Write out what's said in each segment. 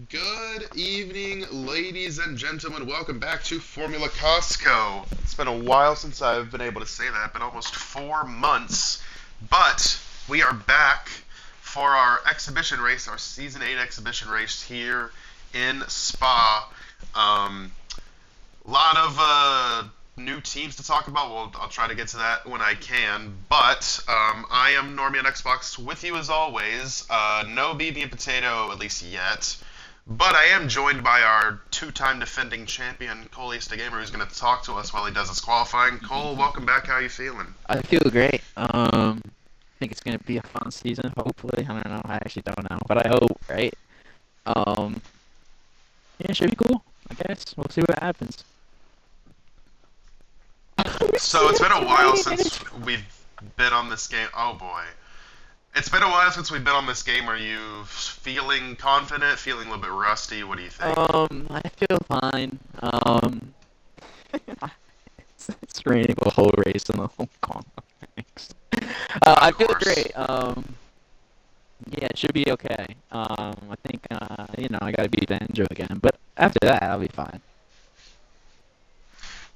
Good evening, ladies and gentlemen. Welcome back to Formula Costco. It's been a while since I've been able to say that, been almost 4 months. But we are back for our exhibition race, our Season 8 exhibition race here in Spa. A lot of new teams to talk about. Well, I'll try to get to that when I can. But I am Normie on Xbox with you as always. No BB and Potato, at least yet. But I am joined by our two-time defending champion, Cole Gamer, who's going to talk to us while he does his qualifying. Cole, welcome back. How you feeling? I feel great. I think it's gonna be a fun season. Hopefully, I don't know. I actually don't know, but I hope, right? Um, yeah, it should be cool. I guess we'll see what happens. So it's been a while since we've been on this game. Oh boy. It's been a while since we've been on this game. Are you feeling confident? Feeling a little bit rusty? What do you think? I feel fine. It's raining the whole race in the Hong Kong race. I Of feel course. great. Yeah, it should be okay. I think I gotta beat Banjo again, but after that, I'll be fine.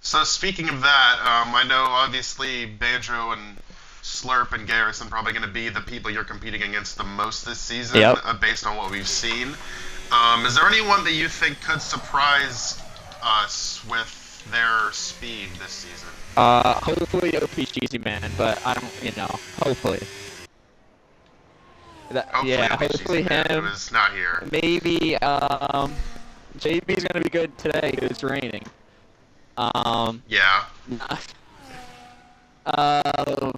So speaking of that, I know obviously Banjo and Slurp and Garrison probably going to be the people you're competing against the most this season, Yep. based on what we've seen. Is there anyone that you think could surprise us with their speed this season? Hopefully OP's Cheesy Man, but I don't, hopefully. Hopefully Yeah, it'll be Cheesy hopefully Man, who him. is not here. Maybe, JB's gonna be good today 'cause it's raining. Um, Yeah. uh,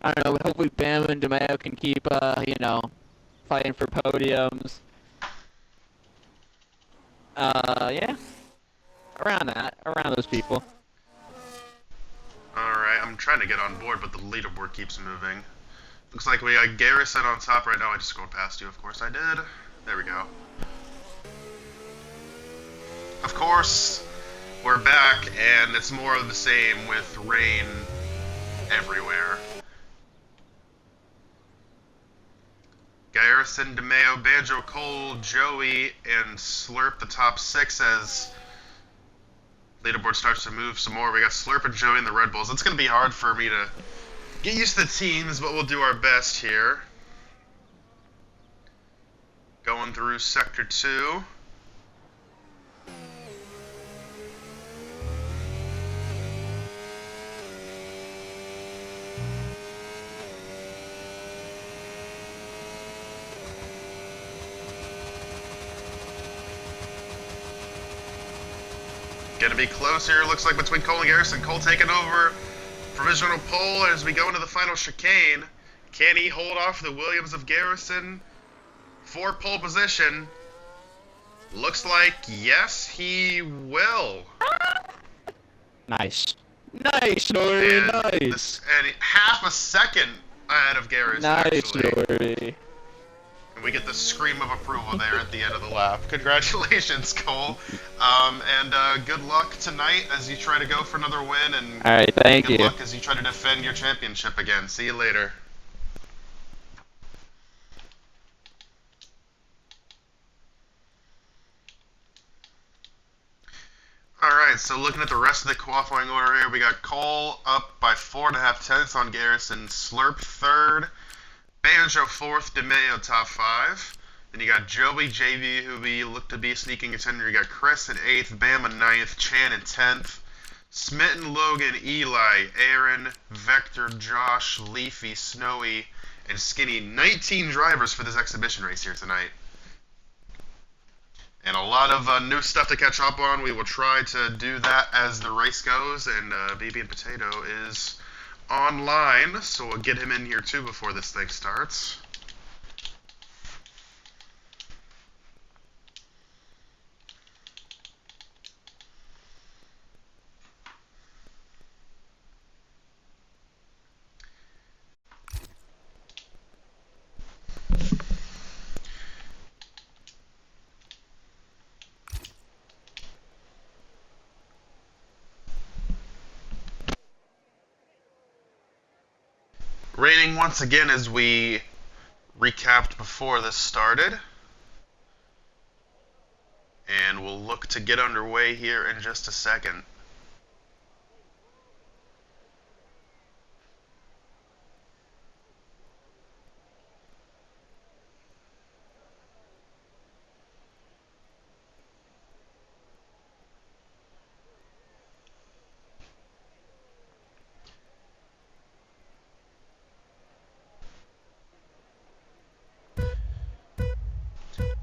I don't know, hopefully Bam and DeMeo can keep, fighting for podiums. Yeah, around those people. Alright, I'm trying to get on board, but the leaderboard keeps moving. Looks like we got Garrison on top right now. I just scrolled past you, of course I did. There we go. Of course, we're back, and it's more of the same with rain everywhere. Garrison, DeMeo, Banjo, Cole, Joey, and Slurp the top six as leaderboard starts to move some more. We got Slurp and Joey and the Red Bulls. It's going to be hard for me to get used to the teams, but we'll do our best here. Going through Sector 2. Gonna be close here, looks like, between Cole and Garrison. Cole taking over provisional pole as we go into the final chicane. Can he hold off the Williams of Garrison for pole position? Looks like yes, he will. Nice. Nice, Nori, And nice. this and half a second ahead of Garrison Nice, actually. Nori. And we get the scream of approval there at the end of the lap. Congratulations, Cole. And good luck tonight as you try to go for another win, and Alright, thank good you. luck as you try to defend your championship again. See you later. Alright, so looking at the rest of the qualifying order here, we got Cole up by 4.5 tenths on Garrison, Slurp third, Banjo fourth, DeMeo top five. Then you got Joey JV, who we look to be a sneaking contender. You got Chris in eighth, Bama ninth, Chan in 10th, Smitten, Logan, Eli, Aaron, Vector, Josh, Leafy, Snowy, and Skinny. 19 drivers for this exhibition race here tonight. And a lot of new stuff to catch up on. We will try to do that as the race goes. And BB and Potato is online, so we'll get him in here too before this thing starts. Raining once again as we recapped before this started. And we'll look to get underway here in just a second.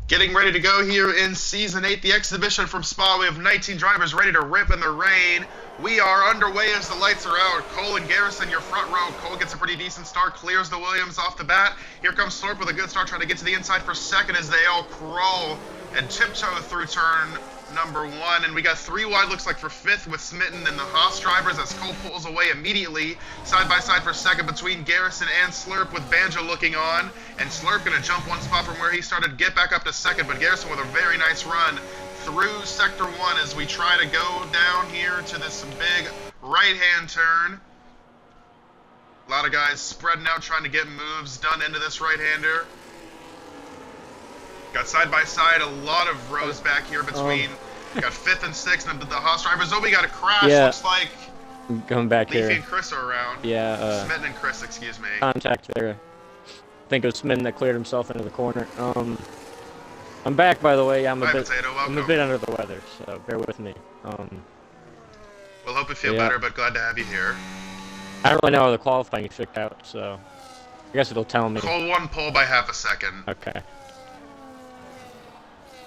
Getting ready to go here in Season 8, the exhibition from Spa. We have 19 drivers ready to rip in the rain. We are underway as the lights are out. Cole and Garrison, your front row. Cole gets a pretty decent start, clears the Williams off the bat. Here comes Slurp with a good start, trying to get to the inside for second as they all crawl and tiptoe through turn number 1. And we got 3 wide, looks like, for 5th with Smitten and the Haas drivers as Cole pulls away immediately. Side by side for second between Garrison and Slurp with Banjo looking on. And Slurp going to jump 1 spot from where he started, get back up to second. But Garrison with a very nice run through Sector 1 as we try to go down here to this big right-hand turn. A lot of guys spreading out, trying to get moves done into this right-hander. Got side-by-side a lot of rows back here between. Got 5th and 6th, and the Haas drivers. Oh, we got a crash. Yeah. Looks like I'm coming back Leafy here. and Chris are around. Yeah, Smitten and Chris, excuse me. contact there. I think it was Smitten that cleared himself into the corner. I'm back, by the way. I'm a Hi, bit Potato, welcome. I'm a bit under the weather, so bear with me. We'll hope you feel Yeah. better, but glad to have you here. I don't really know how the qualifying shook out, so I guess it'll tell me. Cole won pole by half a second. Okay.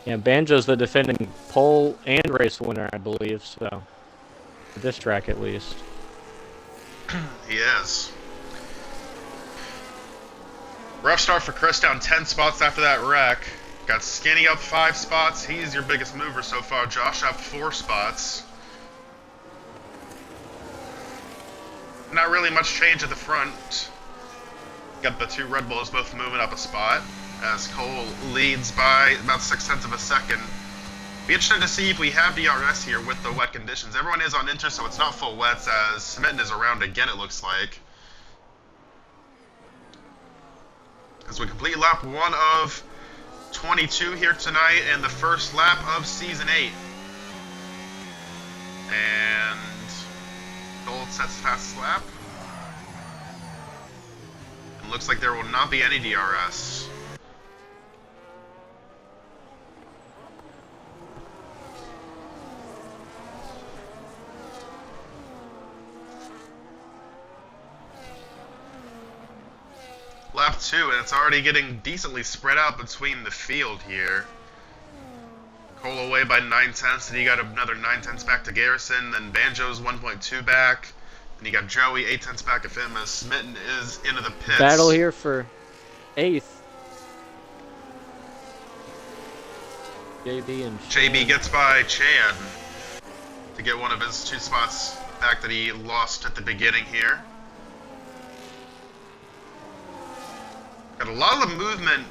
Yeah, Banjo's the defending pole and race winner, I believe, so for this track at least. He is. Rough start for Chris, down 10 spots after that wreck. Got Skinny up 5 spots. He's your biggest mover so far. Josh up 4 spots. Not really much change at the front. Got the 2 Red Bulls both moving up a spot as Cole leads by about 0.6 of a second. Be interested to see if we have DRS here with the wet conditions. Everyone is on inter, so it's not full wets as Smitten is around again, it looks like. As we complete lap 1 of 22 here tonight and the first lap of Season 8. And Gold sets the fastest lap. And looks like there will not be any DRS. Lap 2, and it's already getting decently spread out between the field here. Cole away by 9/10, and you got another 9/10 back to Garrison, then Banjo's 1.2 back, and you got Joey 8/10 back of him as Smitten is into the pits. Battle here for 8th. JB and JB Shan. gets by Chan to get one of his 2 spots back that he lost at the beginning here. Got a lot of movement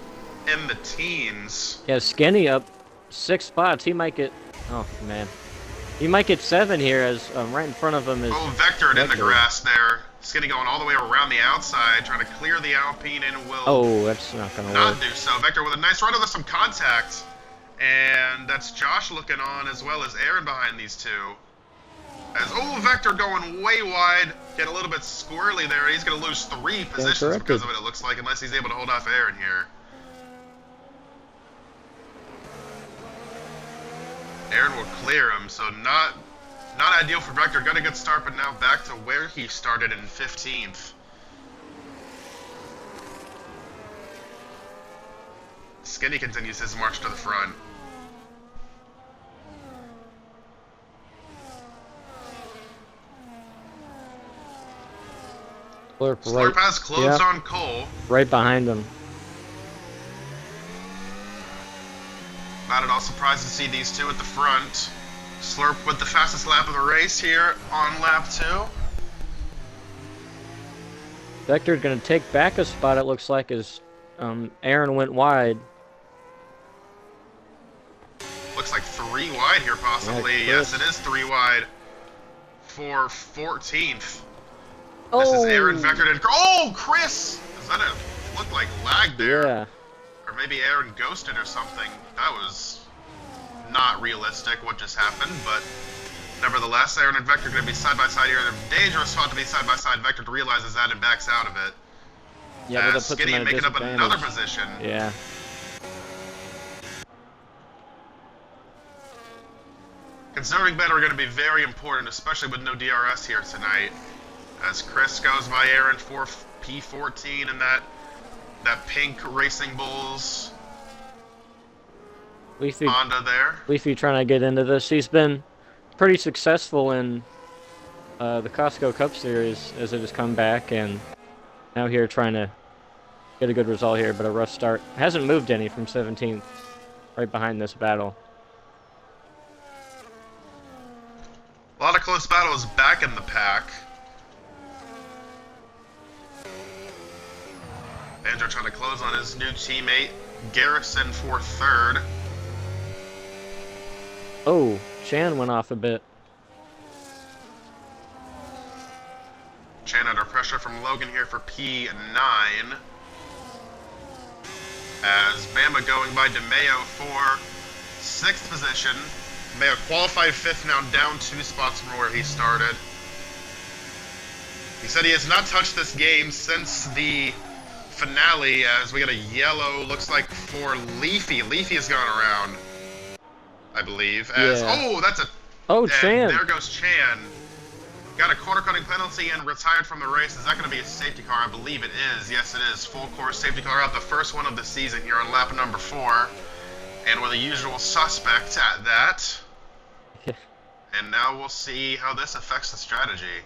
in the teens. Yeah, Skinny up 6 spots. He might get. Oh man, he might get 7 here as right in front of him is. Oh, Vector in the Vector. grass there. Skinny going all the way around the outside, trying to clear the Alpine and will Oh, that's not gonna not work. do so. Vector with a nice run. There's some contact. And that's Josh looking on as well as Aaron behind these 2. As Vector going way wide, get a little bit squirrely there. He's going to lose 3 positions corrected. because of it, it looks like, unless he's able to hold off Aaron here. Aaron will clear him, so not ideal for Vector. Got a good start, but now back to where he started in 15th. Skinny continues his march to the front. Slurp has closed on Cole. Right behind him. Not at all surprised to see these 2 at the front. Slurp with the fastest lap of the race here on lap 2. Vector's gonna take back a spot. It looks like as Aaron went wide. Looks like 3 wide here possibly. Yeah, Yes, it is 3 wide for 14th. This is Aaron, Vector, and Chris! Is that a looked like lag there? Yeah. Or maybe Aaron ghosted or something. That was not realistic what just happened, but nevertheless, Aaron and Vector are going to be side by side here in a dangerous spot to be side by side. Vector realizes that and backs out of it. Yeah, but that puts Skinny him at a making up disadvantage. another position. Yeah. Conserving better are going to be very important, especially with no DRS here tonight. As Chris goes by Aaron for P14 and that pink Racing Bulls Honda there. Leafy trying to get into this. He's been pretty successful in the Costco Cup Series as it has come back, and now here trying to get a good result here, but a rough start. Hasn't moved any from 17th, right behind this battle. A lot of close battles back in the pack. Banjo trying to close on his new teammate, Garrison for third. Oh, Chan went off a bit. Chan under pressure from Logan here for P9. As Bama going by DeMeo for 6th position. DeMeo qualified 5th, now down 2 spots from where he started. He said he has not touched this game since the finale, as we got a yellow, looks like for Leafy. Leafy has gone around, I believe. As oh, that's a Chan. There goes Chan. Got a corner cutting penalty and retired from the race. Is that going to be a safety car? I believe it is. Yes, it is. Full course safety car out, the first one of the season here on lap number 4, and with the usual suspect at that. And now we'll see how this affects the strategy.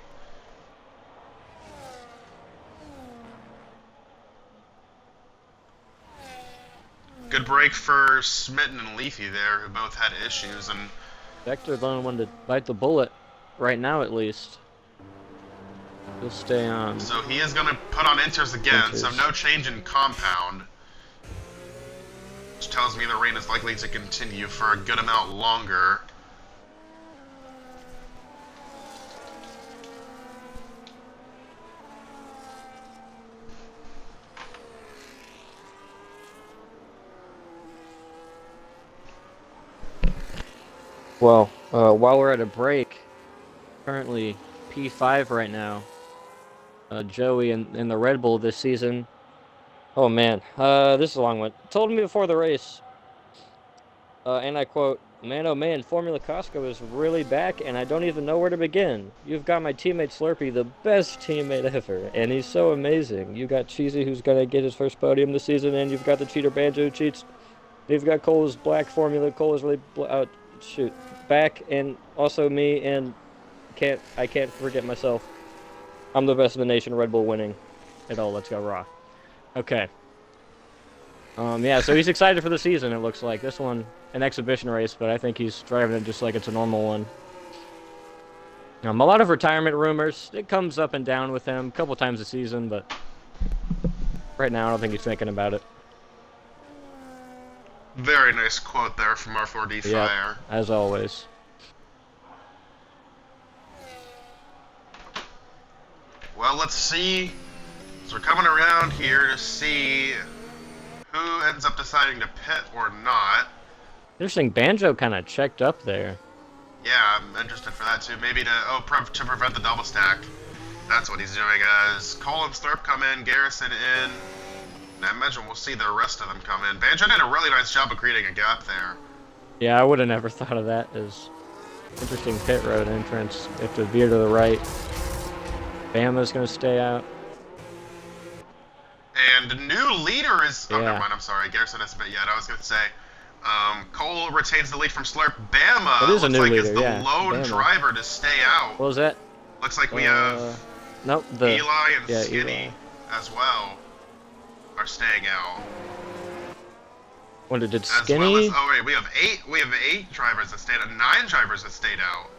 Good break for Smitten and Leafy there, who both had issues. And Vector's the only one to bite the bullet, right now at least. He'll stay on. So he is going to put on inters again, so no change in compound. Which tells me the rain is likely to continue for a good amount longer. Well, while we're at a break, currently P5 right now. Joey in the Red Bull this season. Oh man, this is a long one. Told me before the race, and I quote, "Man, oh man, Formula Costco is really back, and I don't even know where to begin. You've got my teammate Slurpee, the best teammate ever, and he's so amazing. You got Cheesy, who's gonna get his first podium this season, and you've got the cheater Banjo who cheats. You've got Cole's black Formula. Cole is really back, and also me, and I can't forget myself. I'm the best in the nation. Red Bull winning it all. Let's go raw." Okay. Yeah, so he's excited for the season, it looks like. This one, an exhibition race, but I think he's driving it just like it's a normal one. A lot of retirement rumors. It comes up and down with him a couple times a season, but right now I don't think he's thinking about it. Very nice quote there from R4D Fire. As always. Well, let's see. So we're coming around here to see who ends up deciding to pit or not. Interesting, Banjo kind of checked up there. Yeah, I'm interested for that too. Maybe to prevent the double stack. That's what he's doing. As Cole and Slurp come in, Garrison in. And I imagine we'll see the rest of them come in. Banjo did a really nice job of creating a gap there. Yeah, I would have never thought of that as interesting pit road entrance. If to veer to the right. Bama's going to stay out. And the new leader is... Oh, never mind, I'm sorry. Garrison hasn't been yet. I was going to say... Cole retains the lead from Slurp. Bama is is the lone driver to stay out. What was that? Looks like we have nope, Eli and Skinny Eli as well are staying out. What did Skinny? As well as, oh wait, we have eight drivers that stayed out. 9 drivers that stayed out.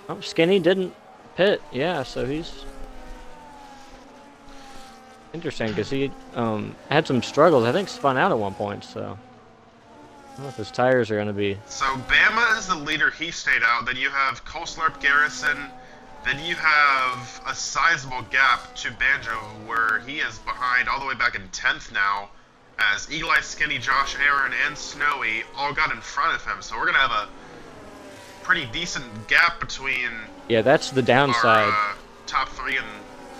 Oh, Skinny didn't pit. Yeah, so he's interesting because he had some struggles. I think spun out at one point. So I don't know if his tires are going to be. So Bama is the leader. He stayed out. Then you have Cole, Slurp, Garrison. Then you have a sizable gap to Banjo, where he is behind all the way back in 10th now, as Eli, Skinny, Josh, Aaron, and Snowy all got in front of him. So we're gonna have a pretty decent gap between Yeah, that's the our downside. top three and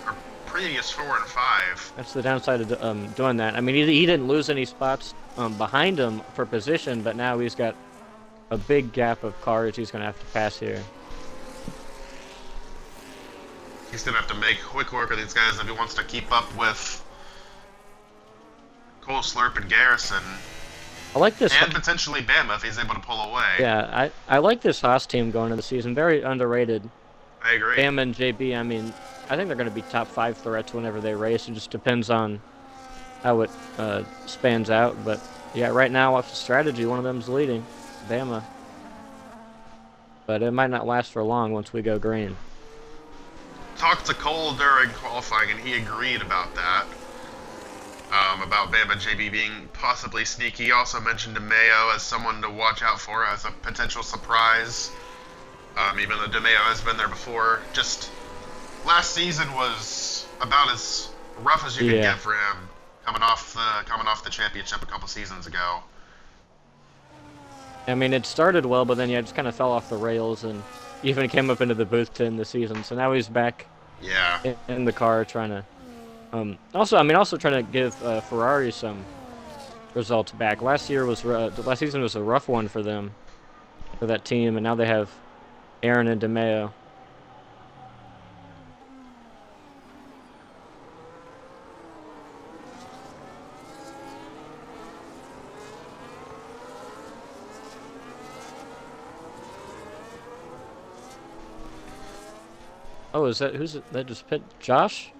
our previous 4 and 5. That's the downside of doing that. I mean, he didn't lose any spots behind him for position, but now he's got a big gap of cars he's going to have to pass here. He's gonna have to make quick work of these guys if he wants to keep up with Cole, Slurp, and Garrison, I like this. and potentially Bama if he's able to pull away. Yeah, I like this Haas team going into the season. Very underrated. I agree. Bama and JB, I mean, I think they're going to be top 5 threats whenever they race. It just depends on how it spans out. But yeah, right now off the strategy, one of them's leading, Bama. But it might not last for long once we go green. Talked to Cole during qualifying, and he agreed about that. About Bama JB being possibly sneaky. He also mentioned DeMeo as someone to watch out for as a potential surprise. Even though DeMeo has been there before. Just last season was about as rough as you could get for him, coming off the championship a couple seasons ago. I mean, it started well, but then yeah, it just kind of fell off the rails, and even came up into the booth to end the season. So now he's back in the car trying to. Also trying to give Ferrari some results back. Last season was a rough one for them, for that team, and now they have Aaron and DeMeo. Oh, who's that just pit? Josh?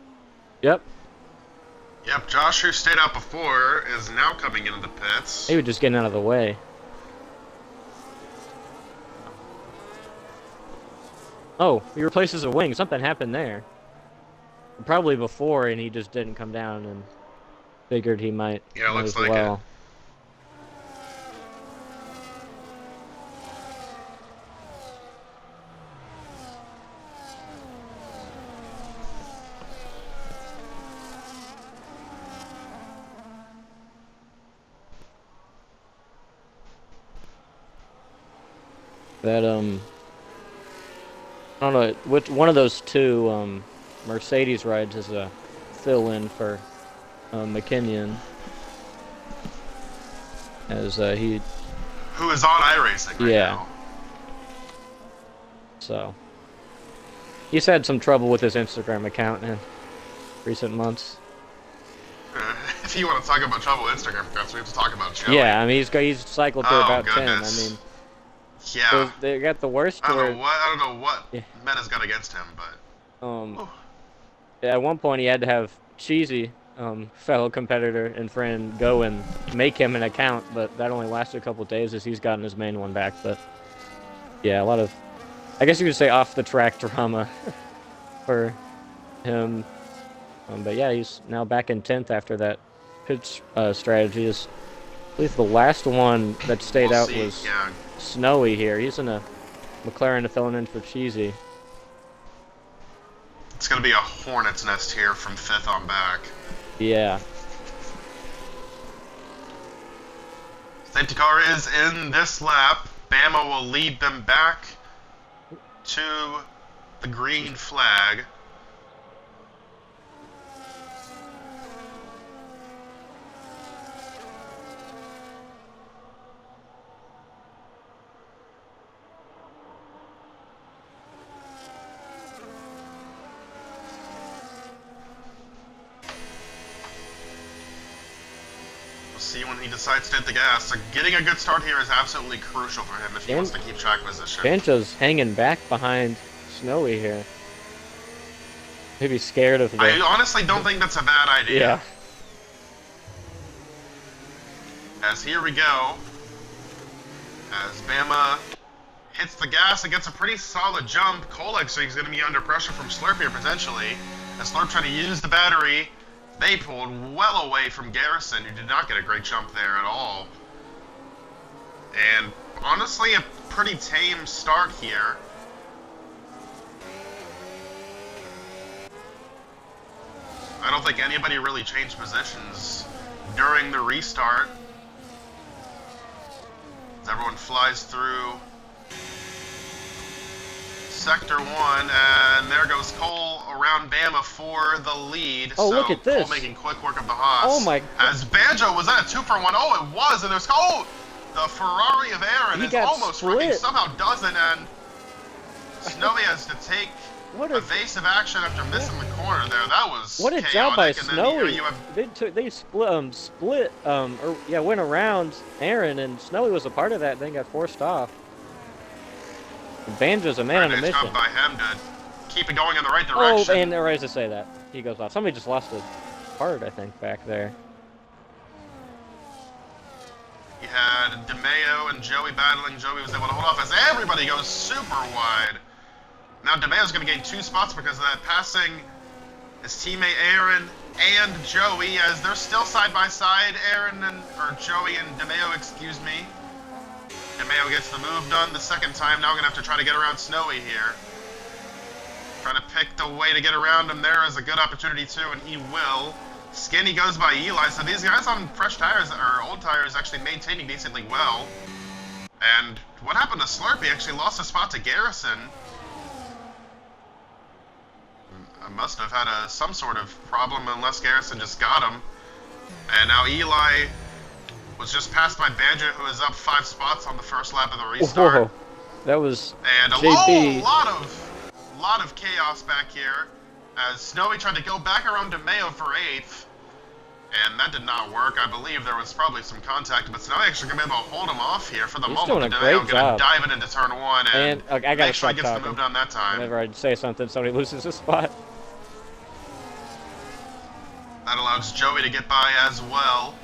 Yep. Yep, Josh, who stayed out before, is now coming into the pits. He was just getting out of the way. Oh, he replaces a wing. Something happened there. Probably before, and he just didn't come down and figured he might. Yeah, looks as like well. it. That I don't know which one of those two Mercedes rides is a fill-in for McKinnon, as he. Who is on iRacing right now. So he's had some trouble with his Instagram account in recent months. If you want to talk about trouble Instagram accounts, we have to talk about Joey. Yeah, I mean he's cycled through about 10. I mean, yeah, they got the worst. I don't know what Meta's got against him, but at one point he had to have Cheesy, fellow competitor and friend, go and make him an account, but that only lasted a couple of days as he's gotten his main one back. But yeah, a lot of, I guess you could say, off the track drama for him. But yeah, he's now back in 10th after that pit strategy. Is, I believe the last one that stayed out was Snowy here. He's in a McLaren to filling in for Cheesy. It's going to be a hornet's nest here from 5th on back. Yeah. Safety car is in this lap. Bama will lead them back to the green flag. See when he decides to hit the gas. So getting a good start here is absolutely crucial for him if he wants to keep track position. Bancho's hanging back behind Snowy here. Maybe scared of the... I honestly don't think that's a bad idea. Yeah. As here we go. As Bama hits the gas and gets a pretty solid jump. Cole actually is going to be under pressure from Slurp here potentially. As Slurp trying to use the battery. They pulled well away from Garrison, who did not get a great jump there at all. And honestly, a pretty tame start here. I don't think anybody really changed positions during the restart. As everyone flies through Sector 1, and there goes Cole around Bama for the lead. Oh, so look at this. Cole making quick work of the Haas. Oh my. As Banjo was at a 2-for-1. Oh, it was, and there's Cole. The Ferrari of Aaron is almost wrecking, somehow doesn't, and Snowy has to take evasive action after missing the corner there. That was what a chaotic. job by and Snowy. Then, They went around Aaron, and Snowy was a part of that. Then got forced off. Banjo's a man on a mission. Job by him to keep it going in the right direction. Oh, and I was to say that he goes off. Somebody just lost a part, I think, back there. He had DeMeo and Joey battling. Joey was able to hold off as everybody goes super wide. Now DeMeo's going to gain 2 spots because of that, passing his teammate Aaron and Joey as they're still side by side. Joey and DeMeo, excuse me. DeMeo gets the move done the second time. Now we're going to have to try to get around Snowy here. Trying to pick the way to get around him there is a good opportunity too, and he will. Skinny goes by Eli, so these guys on fresh tires, or old tires, actually maintaining decently well. And what happened to Slurp? He actually lost a spot to Garrison. I must have had some sort of problem unless Garrison just got him. And now Eli was just passed by Banjo, who is up 5 spots on the first lap of the restart. Whoa, that was and a JB. lot of chaos back here as Snowy tried to go back around DeMeo for 8th. And that did not work. I believe there was probably some contact, but Snowy actually going to be able to hold him off here for the moment. Doing a DeMeo great going to job. dive it into turn 1 and I gotta make sure he stop gets talking. the move done that time. Whenever I say something, somebody loses a spot. That allows Joey to get by as well.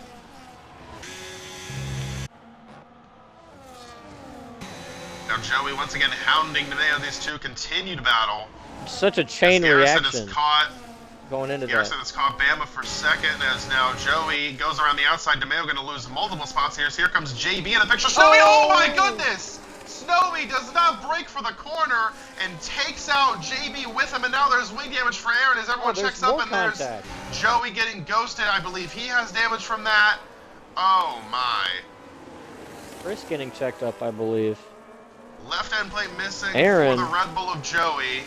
Now Joey once again hounding DeMeo. These two continue to battle. Such a chain reaction. Going into Garrison has caught Bama for second as now Joey goes around the outside. DeMeo going to lose multiple spots here. So here comes JB in the picture. Snowy, oh my goodness! Snowy does not break for the corner and takes out JB with him. And now there's wing damage for Aaron as everyone checks up. And there's Joey getting ghosted. I believe he has damage from that. Oh my. Chris getting checked up, I believe. Left end plate missing Aaron. for the Red Bull of Joey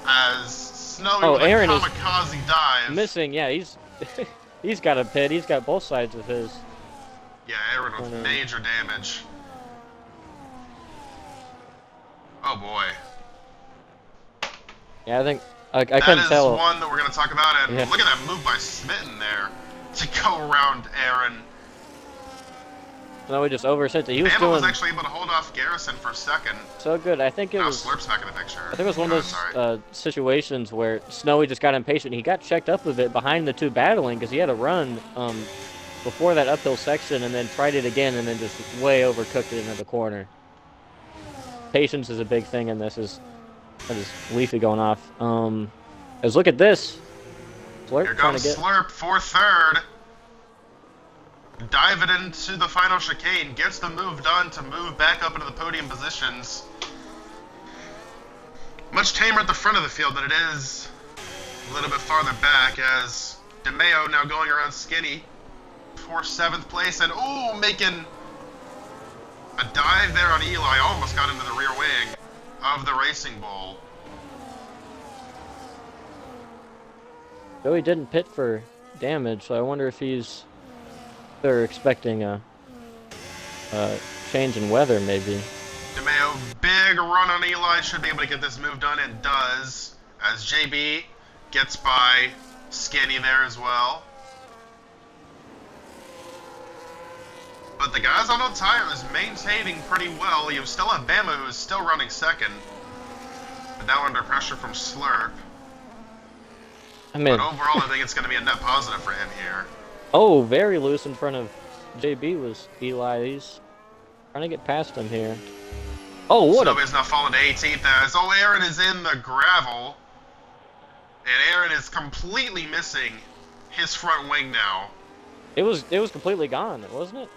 as Snowy with Aaron a kamikaze dive. Missing, yeah, he's got a pit. He's got both sides of his. Yeah, Aaron with major damage. Oh boy. Yeah, I think I couldn't tell. That is one that we're going to talk about, and look at that move by Smitten there to go around Aaron. No, we just oversent it. He was actually able to hold off Garrison for a second. So good. I think it was. Slurp's back in the picture. I think it was one of those situations where Snowy just got impatient. He got checked up a bit behind the two battling because he had a run before that uphill section and then tried it again and then just way overcooked it into the corner. Patience is a big thing in this. That is Leafy going off. Let's look at this. Slurp here comes Slurp for third. Dive it into the final chicane, gets the move done to move back up into the podium positions. Much tamer at the front of the field than it is a little bit farther back as DeMeo now going around Skinny for 7th place and making a dive there on Eli, almost got into the rear wing of the Racing Bull. Joey didn't pit for damage, so I wonder if they're expecting a change in weather, maybe. DeMeo, big run on Eli, should be able to get this move done, and does, as JB gets by Skinny there as well. But the guys on old tires maintaining pretty well. You still have Bama, who is still running second, but now under pressure from Slurp. But overall, I think it's going to be a net positive for him here. Oh, very loose in front of JB was Eli. He's trying to get past him here. Oh, what Snowy's now fallen to 18th as Aaron is in the gravel. And Aaron is completely missing his front wing now. It was completely gone, wasn't it?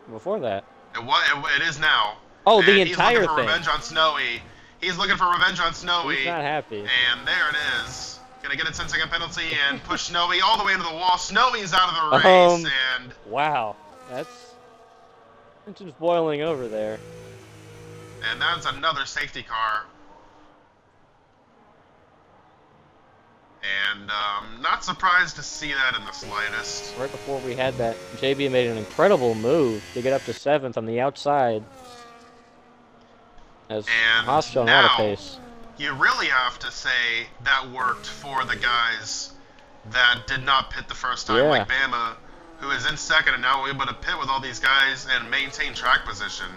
Before that. It is now. Oh, the entire thing. He's looking for revenge on Snowy. He's looking for revenge on Snowy. He's not happy. And there it is. Gonna get it sensing a penalty and push Snowy all the way into the wall. Snowy's out of the race, and wow, that's just boiling over there. And that's another safety car. And not surprised to see that in the slightest. Right before we had that, JB made an incredible move to get up to 7th on the outside. As Haas showing a lot of pace. You really have to say that worked for the guys that did not pit the first time, like Bama, who is in second and now able to pit with all these guys and maintain track position.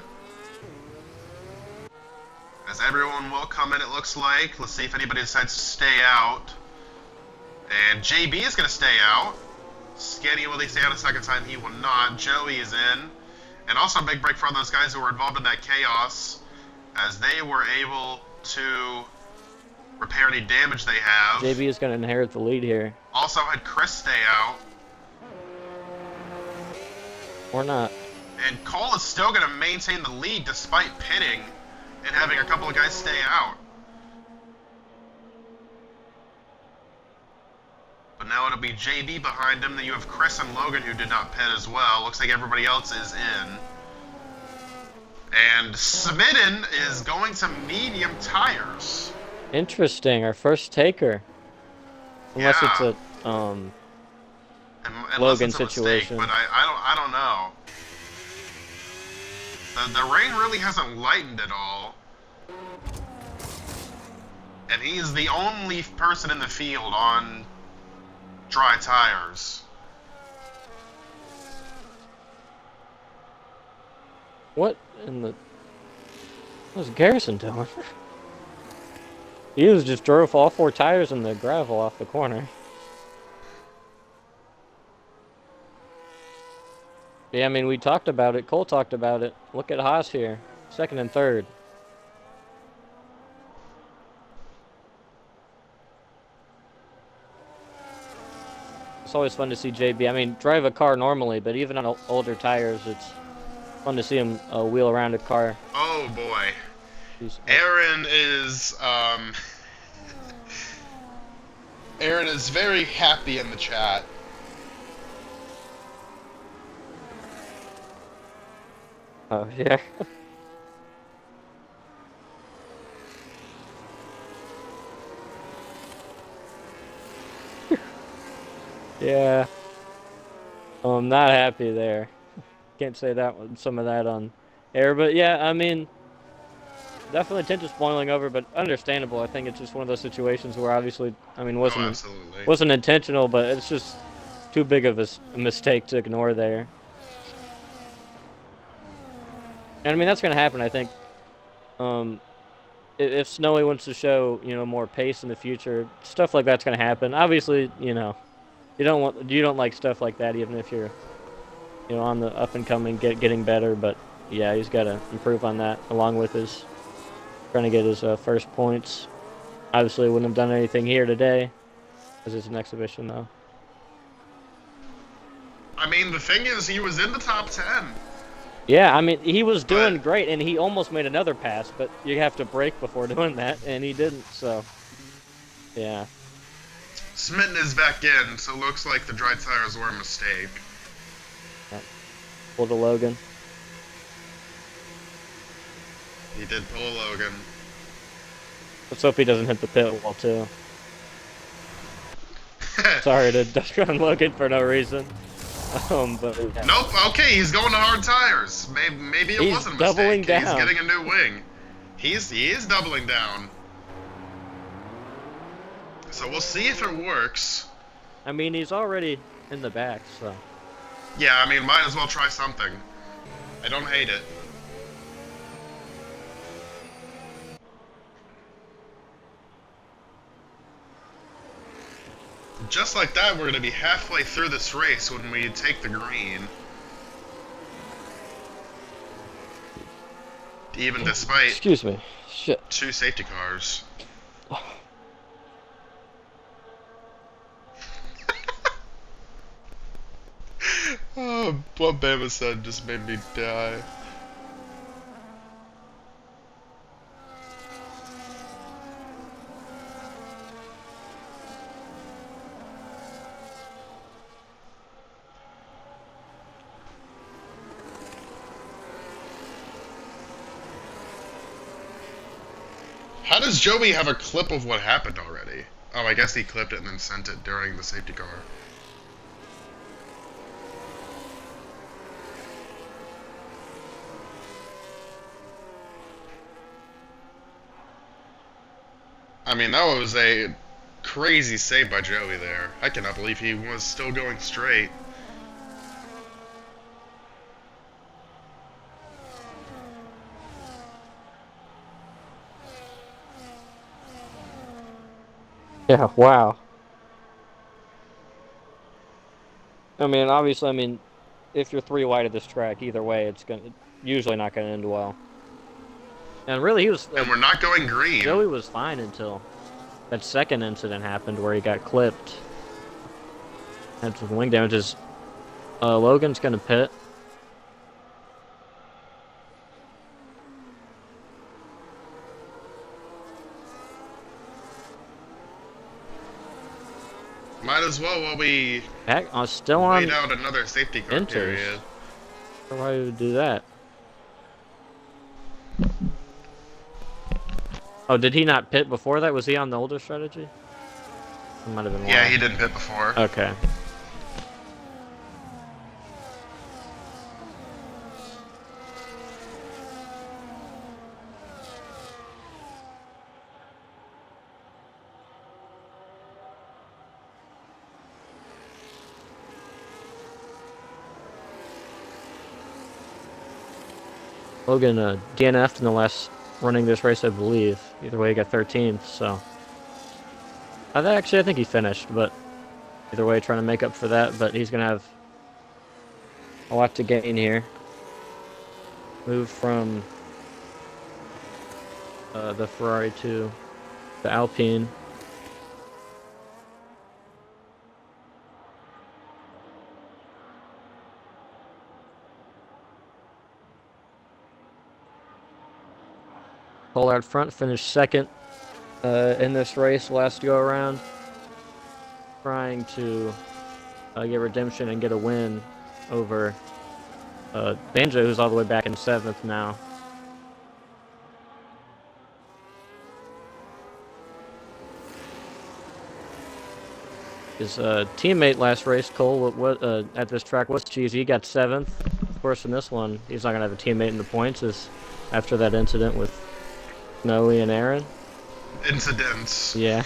As everyone will come in, it looks like. Let's see if anybody decides to stay out. And JB is going to stay out. Skinny, will he stay out a second time? He will not. Joey is in. And also a big break for all those guys who were involved in that chaos, as they were able to repair any damage they have. JB is going to inherit the lead here. Also had Chris stay out. Or not. And Cole is still going to maintain the lead despite pitting and having a couple of guys stay out. But now it'll be JB behind him. Then you have Chris and Logan who did not pit as well. Looks like everybody else is in. And Smitten is going to medium tires. Interesting, our first taker. Unless it's a Logan situation. Mistake, but I don't know. The rain really hasn't lightened at all. And he's the only person in the field on dry tires. What in the... What was Garrison doing? He just drove all 4 tires in the gravel off the corner. Yeah, I mean, we talked about it. Cole talked about it. Look at Haas here. 2nd and 3rd. It's always fun to see JB. I mean, drive a car normally, but even on older tires, it's fun to see him wheel around a car. Oh, boy. Aaron is, Aaron is very happy in the chat. Oh, yeah. Yeah. Oh, I'm not happy there. Can't say that one, some of that on air, but yeah, I mean, definitely tension's boiling over, but understandable. I think it's just one of those situations where obviously, I mean, wasn't intentional, but it's just too big of a mistake to ignore there. And I mean, that's going to happen, I think. If Snowy wants to show, more pace in the future, stuff like that's going to happen. Obviously, you don't like stuff like that, even if you're, on the up and coming, getting better. But yeah, he's got to improve on that, along with his trying to get his first points. Obviously, wouldn't have done anything here today, as it's an exhibition, though. I mean, the thing is, he was in the top 10. Yeah, I mean, he was doing great, and he almost made another pass, but you have to brake before doing that, and he didn't, so, yeah. Smitten is back in, so it looks like the dry tires were a mistake. Yeah. Pull the Logan. He did pull a Logan. Let's hope he doesn't hit the pit wall, too. Sorry to duck on Logan for no reason. But yeah. Nope. Okay, he's going to hard tires. Maybe it wasn't a mistake. Doubling down. He's getting a new wing. He is doubling down. So we'll see if it works. I mean, he's already in the back, so. Yeah, I mean, might as well try something. I don't hate it. Just like that, we're going to be halfway through this race when we take the green. Even despite... Excuse me. Shit. 2 safety cars. Oh, what Bama said just made me die. How does Joey have a clip of what happened already? Oh, I guess he clipped it and then sent it during the safety car. I mean, that was a crazy save by Joey there. I cannot believe he was still going straight. Yeah, wow. I mean, obviously, if you're 3 wide at this track, either way, it's usually not gonna end well. And really, And we're not going green. Joey was fine until that second incident happened where he got clipped. Had some wing damages. Logan's gonna pit. Might as well while we Still on wait out another safety car period. Why would do that? Oh, did he not pit before that? Was he on the older strategy? It might have been. Yeah, he didn't pit before. Okay. Logan DNF'd in the last running this race, I believe. Either way, he got 13th, so. I think he finished, but either way, trying to make up for that, but he's going to have a lot to gain here. Move from the Ferrari to the Alpine. Cole out front finished second in this race last go around, trying to get redemption and get a win over Banjo, who's all the way back in 7th now. His teammate last race, Cole, at this track was Cheesy. He got 7th. Of course, in this one, he's not going to have a teammate in the points after that incident with Noe and Aaron. Incidents. Yeah.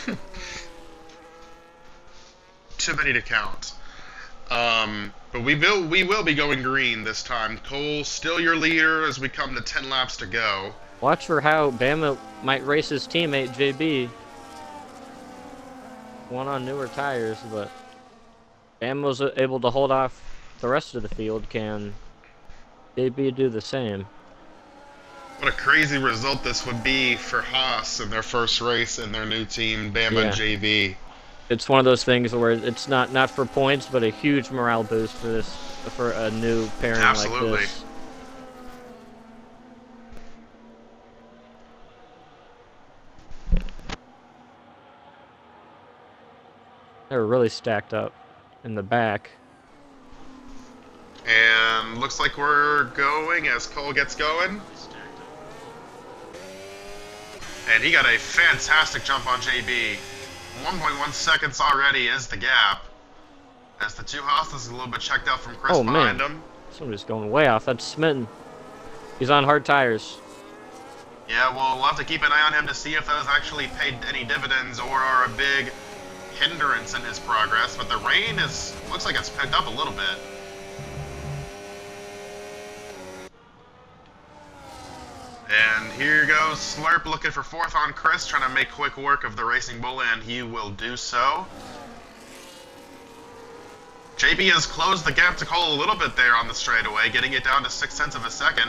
Too many to count. But we will be going green this time. Cole, still your leader as we come to 10 laps to go. Watch for how Bama might race his teammate, JB. One on newer tires, but Bama was able to hold off the rest of the field. Can JB do the same? What a crazy result this would be for Haas in their first race in their new team, Bama and JB. It's one of those things where it's not for points, but a huge morale boost for a new pairing like this. They're really stacked up in the back. And looks like we're going as Cole gets going. And he got a fantastic jump on JB. 1.1 seconds already is the gap. As the two Haas's a little bit checked out from Chris behind him. Somebody's going way off. That's Smitten. He's on hard tires. Yeah, we'll have to keep an eye on him to see if those actually paid any dividends or are a big hindrance in his progress. But the rain looks like it's picked up a little bit. And here goes Slurp looking for 4th on Chris, trying to make quick work of the Racing Bull, and he will do so. JB has closed the gap to Cole a little bit there on the straightaway, getting it down to 0.6 of a second.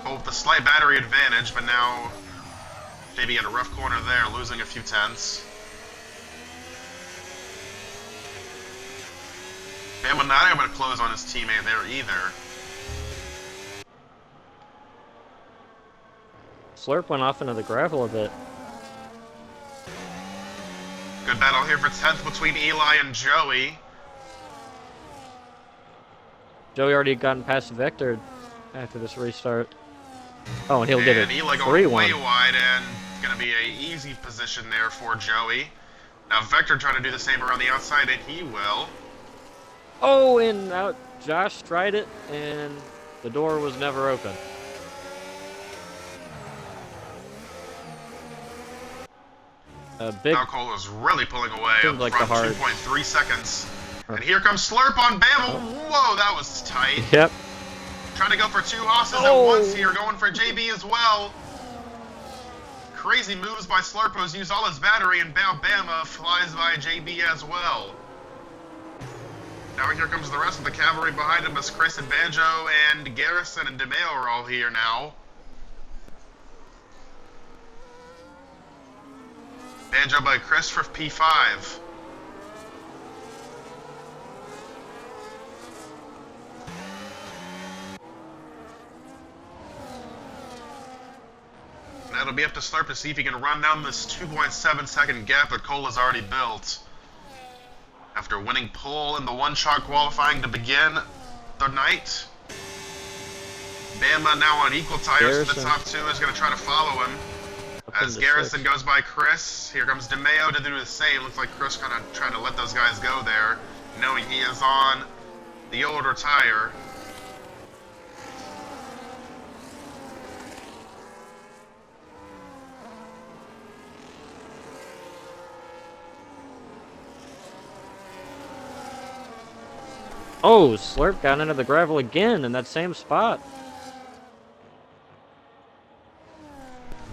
Cole with the slight battery advantage, but now JB in a rough corner there, losing a few tenths. Bama not able to close on his teammate there either. Slurp went off into the gravel a bit. Good battle here for 10th between Eli and Joey. Joey already gotten past Vector after this restart. Oh, and he'll get And it Eli going way 3-1. wide, and going to be a easy position there for Joey. Now Vector trying to do the same around the outside, and he will. Oh, and out. Josh tried it, and the door was never open. Big Now Cole is really pulling away seems up like the front, hard. 2.3 seconds. And here comes Slurp on Bama. Oh. Whoa, that was tight. Yep. Trying to go for two hosses at Oh. once here, going for JB as well. Crazy moves by Slurp, who's used all his battery, and Bama flies by JB as well. Now here comes the rest of the cavalry behind him as Chris and Banjo and Garrison and DeMeo are all here now. Banjo by Chris for P5. Now it'll be up to Slurp to see if he can run down this 2.7 second gap that Cole has already built. After winning pole in the one-shot qualifying to begin the night. Bama now on equal tires to the top two is going to try to follow him. As Garrison goes by Chris, here comes DeMeo to do the same. Looks like Chris kind of trying to let those guys go there, knowing he is on the older tire. Oh, Slurp got into the gravel again in that same spot.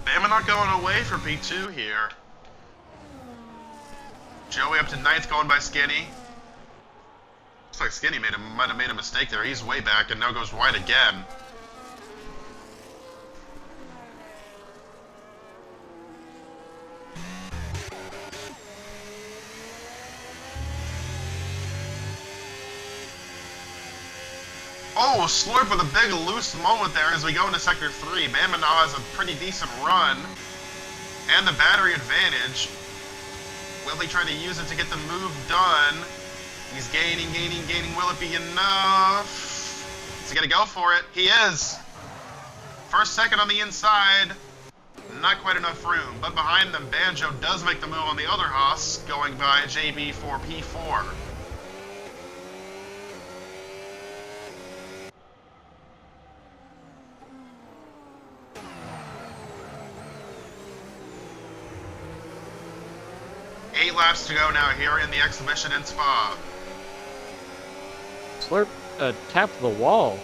Bama not going away for P2 here. Joey up to 9th going by Skinny. Looks like Skinny might have made a mistake there. He's way back and now goes wide again. Oh, Slurp with a big loose moment there as we go into Sector 3. Bama now has a pretty decent run and the battery advantage. Will he try to use it to get the move done? He's gaining. Will it be enough? Is he going to go for it? He is. First, second on the inside. Not quite enough room. But behind them, Banjo does make the move on the other Haas, going by JB for P4. Eight laps to go now here in the exhibition in Spa. Slurp tapped the wall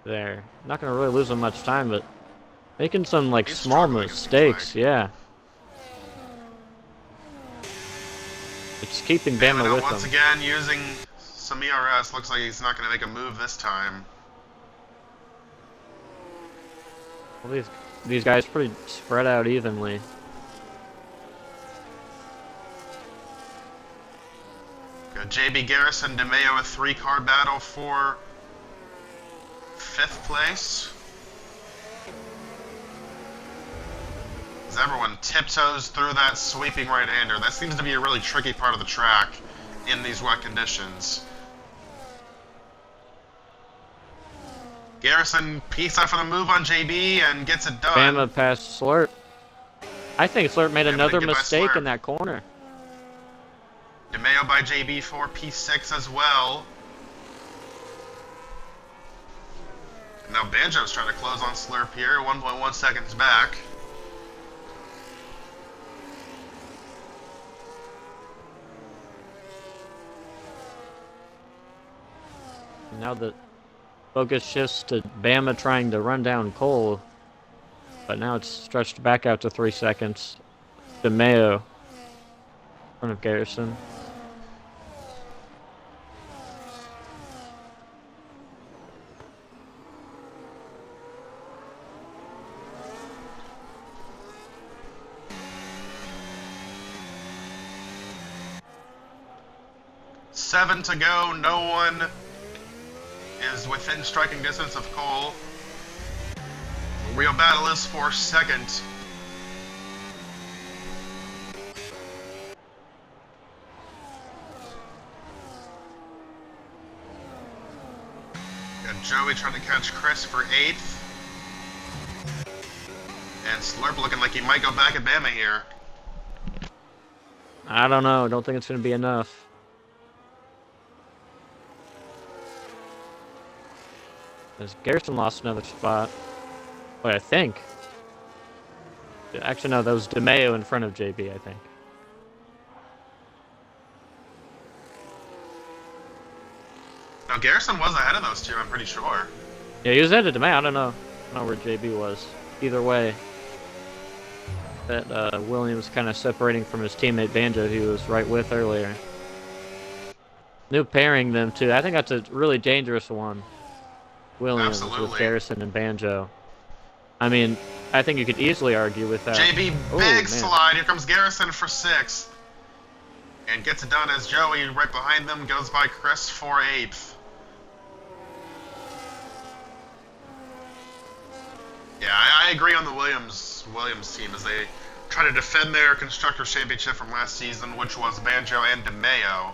there. Not going to really lose him much time, but making some like He's small struggling, it mistakes, seems like. yeah. It's keeping Bama now with once him. again using some ERS. Looks like he's not going to make a move this time. Well, these guys pretty spread out evenly. Got JB Garrison, DeMeo a 3-car battle for 5th place. As everyone tiptoes through that sweeping right-hander. That seems to be a really tricky part of the track in these wet conditions. Garrison peeks out for the move on JB and gets it done. Bama passed Slurp. I think Slurp made another mistake in that corner. DeMeo by JB for P6 as well. Now Banjo's trying to close on Slurp here, 1.1 seconds back. Now the focus shifts to Bama trying to run down Cole, but now it's stretched back out to 3 seconds. DeMeo in front of Garrison. Seven to go, no one is within striking distance of Cole. Real battle is for second. Got Joey trying to catch Chris for 8th. Slurp looking like he might go back at Bama here. I don't know. Don't think it's going to be enough. As Garrison lost another spot. Wait, I think. Actually, no, that was DeMeo in front of JB, I think. Now, Garrison was ahead of those two, I'm pretty sure. Yeah, he was ahead of DeMeo. I don't know where JB was. Either way, that Williams kind of separating from his teammate Banjo, who he was right with earlier. New pairing them, too. I think that's a really dangerous one. Williams with Garrison and Banjo. I mean, I think you could easily argue with that. JB, big slide. Here comes Garrison for 6. And gets it done as Joey, right behind them, goes by Chris for 8th. Yeah, I agree on the Williams team as they try to defend their Constructors' Championship from last season, which was Banjo and DeMeo.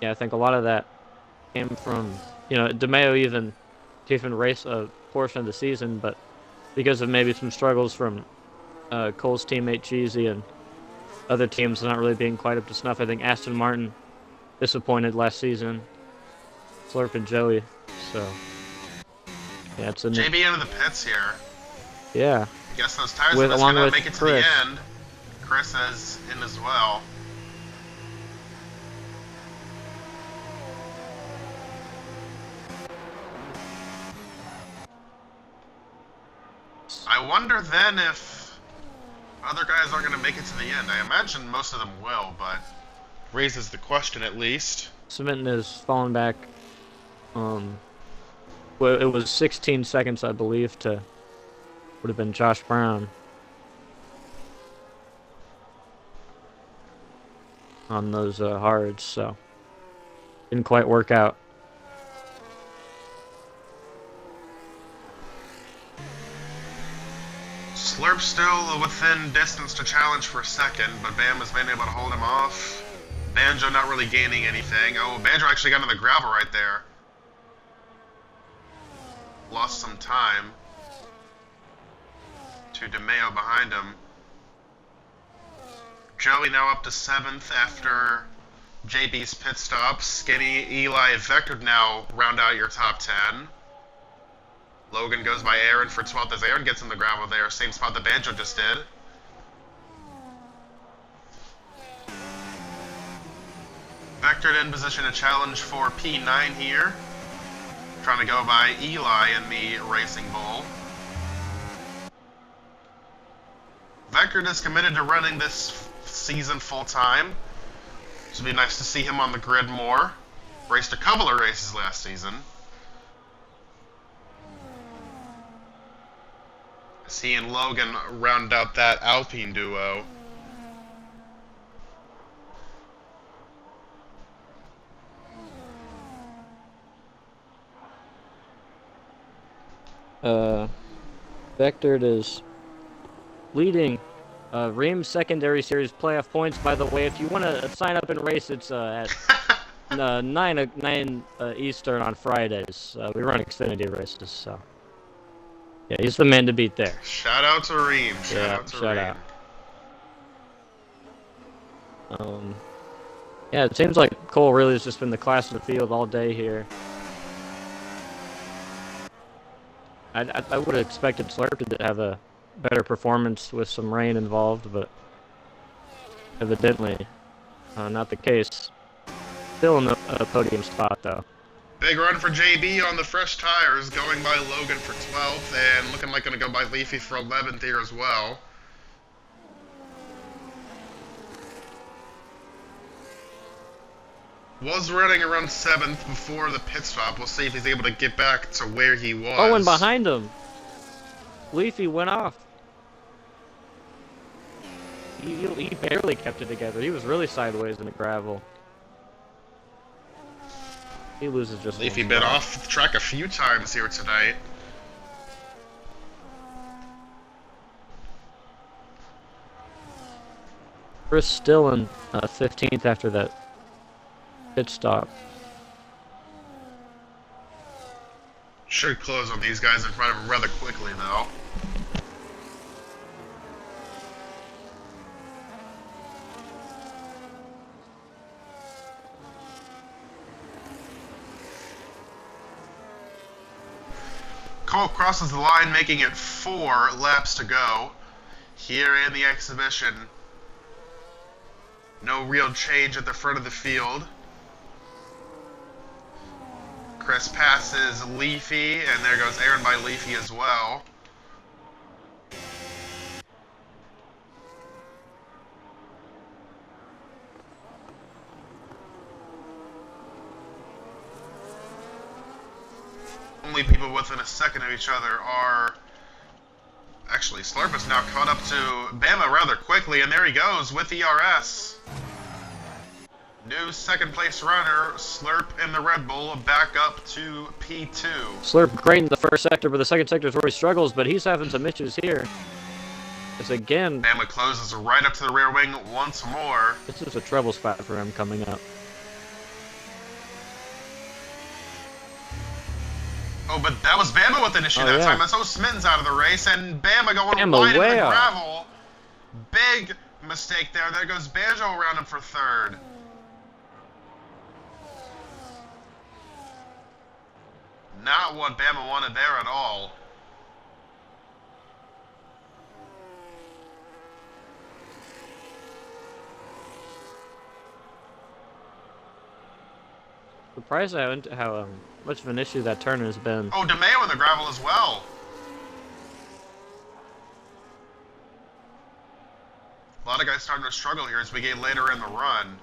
Yeah, I think a lot of that came from, DeMeo even race a portion of the season, but because of maybe some struggles from Cole's teammate Cheesy and other teams not really being quite up to snuff. I think Aston Martin disappointed last season. Slurp and Joey, so yeah, it's JB into the pits here. Yeah. I guess those tires are going to make it to the end. Chris is in as well. I wonder then if other guys aren't going to make it to the end. I imagine most of them will, but raises the question at least. Smitten has fallen back. Well, it was 16 seconds, I believe, would have been Josh Brown on those hards, so didn't quite work out. Slurp still within distance to challenge for a second, but Bam has been able to hold him off. Banjo not really gaining anything. Oh, Banjo actually got into the gravel right there. Lost some time to DeMeo behind him. Joey now up to 7th after JB's pit stop. Skinny, Eli, Vector now round out your top 10. Logan goes by Aaron for 12th as Aaron gets in the gravel there. Same spot that Banjo just did. Vector in position to challenge for P9 here. Trying to go by Eli in the Racing Bull. Vector is committed to running this season full time. So it'd be nice to see him on the grid more. Raced a couple of races last season. As he and Logan round out that Alpine duo. Vector is leading Ream Secondary Series playoff points. By the way, if you want to sign up and race, it's at 9 Eastern on Fridays. We run Xfinity races, so yeah, he's the man to beat there. Shout out to Ream. Shout out. Yeah, it seems like Cole really has just been the class of the field all day here. I would have expected Slurp to have a better performance with some rain involved, but evidently not the case. Still in the podium spot, though. Big run for JB on the fresh tires, going by Logan for 12th, and looking like going to go by Leafy for 11th here as well. Was running around 7th before the pit stop. We'll see if he's able to get back to where he was. Oh, and behind him, Leafy went off. He barely kept it together. He was really sideways in the gravel. He loses just Leafy been off the track a few times here tonight. Chris still in 15th after that pit stop. Should close on these guys in front of him rather quickly, though. Cole crosses the line, making it 4 laps to go here in the exhibition. No real change at the front of the field. Chris passes Leafy, and there goes Aaron by Leafy as well. Only people within a second of each other are... Actually, Slurp is now caught up to Bama rather quickly, and there he goes with ERS. New second place runner, Slurp in the Red Bull, back up to P2. Slurp great in the first sector, but the second sector is where he struggles, but he's having some issues here. It's again... Bama closes right up to the rear wing once more. This is a trouble spot for him coming up. Oh, but that was Bama with an issue that time. So Smitten's out of the race, and Bama going wide in the gravel. Big mistake there. There goes Banjo around him for third. Not what Bama wanted there at all. Surprised how much of an issue that turn has been. Oh, DeMeo in the gravel as well. A lot of guys starting to struggle here as we get later in the run.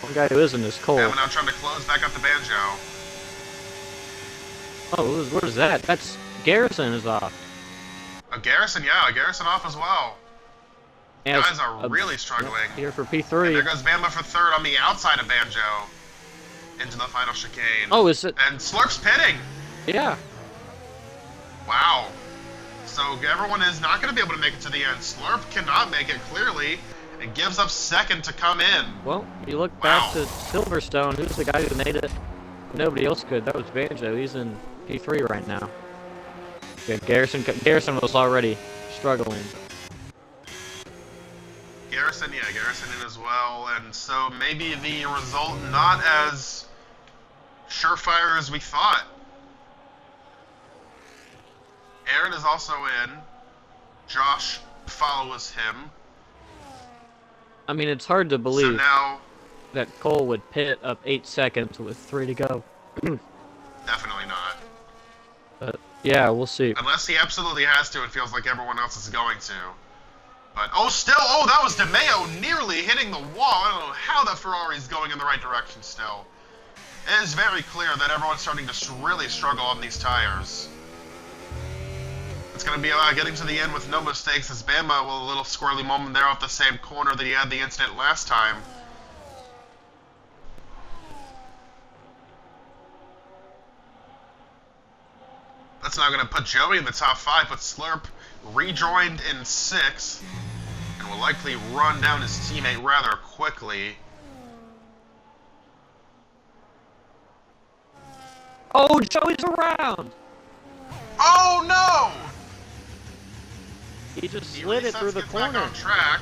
One guy who isn't is Cole. Bama now trying to close back up the Banjo. Oh, what is that? That's... Garrison is off. Garrison, yeah. Garrison off as well. Yeah, guys are really struggling. Here for P3. And there goes Bama for third on the outside of Banjo. Into the final chicane. Oh, is it? And Slurp's pitting. Yeah. Wow. So everyone is not going to be able to make it to the end. Slurp cannot make it, clearly. It gives up second to come in. Well, you look back to Silverstone. Who's the guy who made it? Nobody else could. That was Banjo. He's in P3 right now. Yeah, Garrison was already struggling. Garrison in as well. And so maybe the result not as surefire as we thought. Aaron is also in. Josh follows him. I mean, it's hard to believe so now, that Cole would pit up 8 seconds with 3 to go. Definitely not. But, yeah, we'll see. Unless he absolutely has to, it feels like everyone else is going to. But, that was DeMeo nearly hitting the wall. I don't know how that Ferrari's going in the right direction still. It is very clear that everyone's starting to really struggle on these tires. It's going to be getting to the end with no mistakes as Bama with a little squirrely moment there off the same corner that he had the incident last time. That's now going to put Joey in the top 5, but Slurp rejoined in 6th and will likely run down his teammate rather quickly. Oh, Joey's around! Oh no! He just slid it through the corner. Back on track.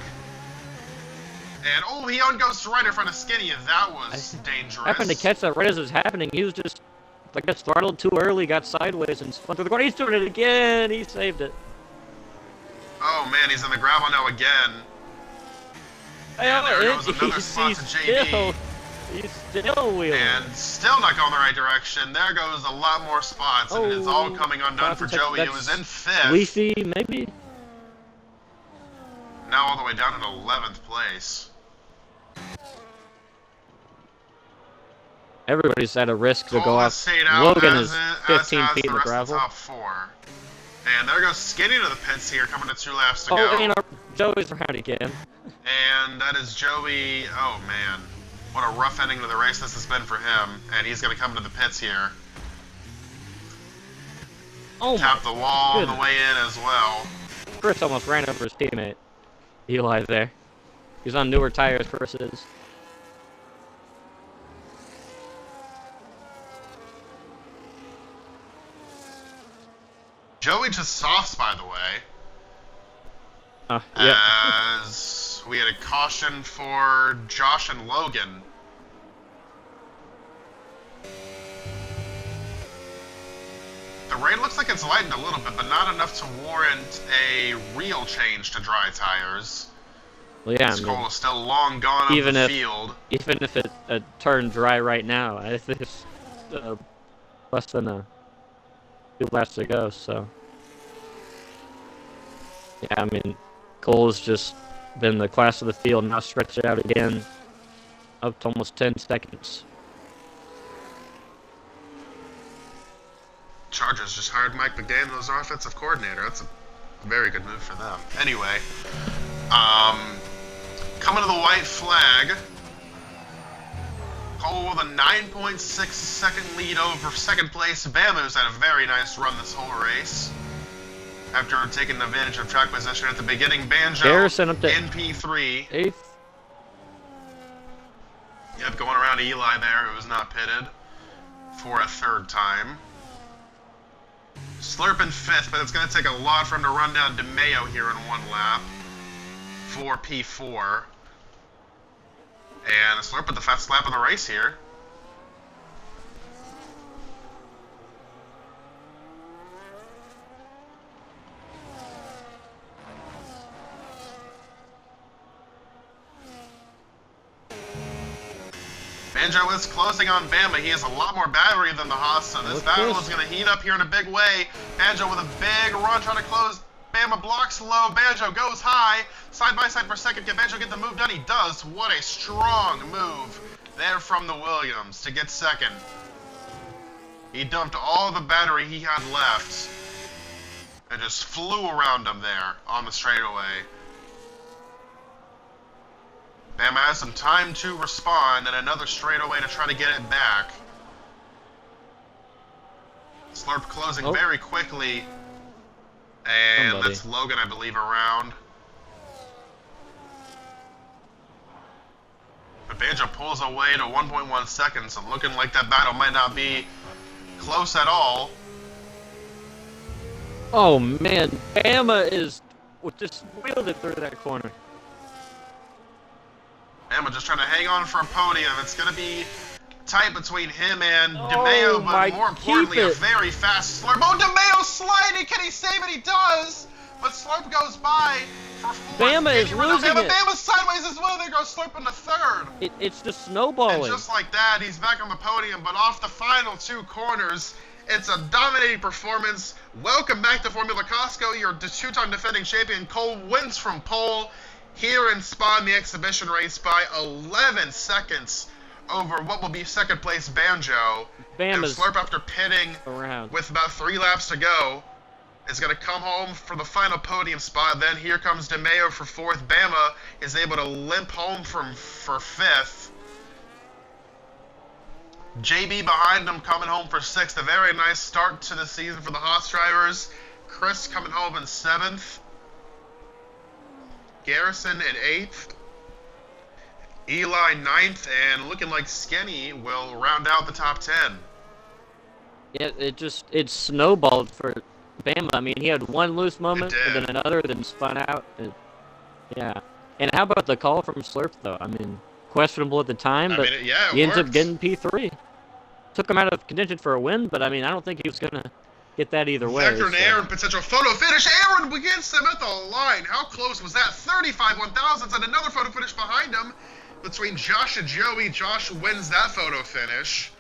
And he goes right in front of Skinny, and that was dangerous. Happened to catch that right as it was happening. He was just, I guess, throttled too early, got sideways, and spun through the corner. He's doing it again. He saved it. Oh man, he's in the gravel now again. And there goes another spot to JB. He's still wheeling. And still not going the right direction. There goes a lot more spots, and it is all coming undone for Joey, who was in 5th. Leafy, maybe? Now all the way down in 11th place. Everybody's at a risk to go off. Logan is 15 feet in the gravel. Top 4. And there goes Skinny to the pits here, coming to 2 laps to go. Oh, and Joey's around again. And that is Joey. Oh, man. What a rough ending to the race this has been for him. And he's going to come to the pits here. Oh, tap the wall on the way in as well. Chris almost ran over his teammate. Eli there. He's on newer tires, Chris is. Joey just softs, by the way, Yep. as we had a caution for Josh and Logan. The rain looks like it's lightened a little bit, but not enough to warrant a real change to dry tires. Well, yeah, This coal is still long gone off the field. Even if it turned dry right now, I think it's less than 2 laps to go, so... Yeah, I mean, Cole's just been the class of the field, now stretched out again, up to almost 10 seconds. Chargers just hired Mike McDaniel as our offensive coordinator. That's a very good move for them. Anyway, coming to the white flag. Cole with a 9.6 second lead over second place. Bama, who's had a very nice run this whole race. After taking advantage of track position at the beginning, Banjo Garrison up to in P3. 8th. Yep, going around Eli there, who was not pitted for a third time. Slurp in 5th, but it's going to take a lot for him to run down DeMayo here in one lap for P4. And Slurp with the fastest lap of the race here. Banjo is closing on Bama. He has a lot more battery than the Haas, so this battle is going to heat up here in a big way. Banjo with a big run trying to close. Bama blocks low. Banjo goes high. Side by side for second. Can Banjo get the move done? He does. What a strong move there from the Williams to get second. He dumped all the battery he had left and just flew around him there on the straightaway. Bama has some time to respond and another straightaway to try to get it back. Slurp closing very quickly. And that's Logan, I believe, around. But Banjo pulls away to 1.1 seconds, so looking like that battle might not be close at all. Oh man, Bama is just wheeled it through that corner. Bama just trying to hang on for a podium. It's going to be tight between him and DeMayo, but more importantly, a very fast Slurp. Oh, DeMayo sliding! Can he save it? He does! But Slurp goes by for 4th. Bama is losing it. Bama's sideways as well. There goes Slurp in the 3rd. It's just snowballing. And just like that, he's back on the podium, but off the final 2 corners, it's a dominating performance. Welcome back to Formula Costco. Your 2-time defending champion Cole wins from pole here in Spa in the exhibition race by 11 seconds over what will be second place Banjo. And Slurp, after pitting with about 3 laps to go, is going to come home for the final podium spot. Then here comes DeMayo for 4th. Bama is able to limp home for 5th. JB behind him coming home for 6th. A very nice start to the season for the Haas drivers. Chris coming home in 7th. Garrison at 8th. Eli 9th, and looking like Skinny will round out the top 10. Yeah, it snowballed for Bama. I mean, he had one loose moment, and then another, then spun out. Yeah. And how about the call from Slurp, though? I mean, questionable at the time, but he ends up getting P3. Took him out of contention for a win, but I mean, I don't think he was going to get that either way. Vector and Aaron, potential photo finish. Aaron begins them at the line. How close was that? 35 1,000s, and another photo finish behind him between Josh and Joey. Josh wins that photo finish.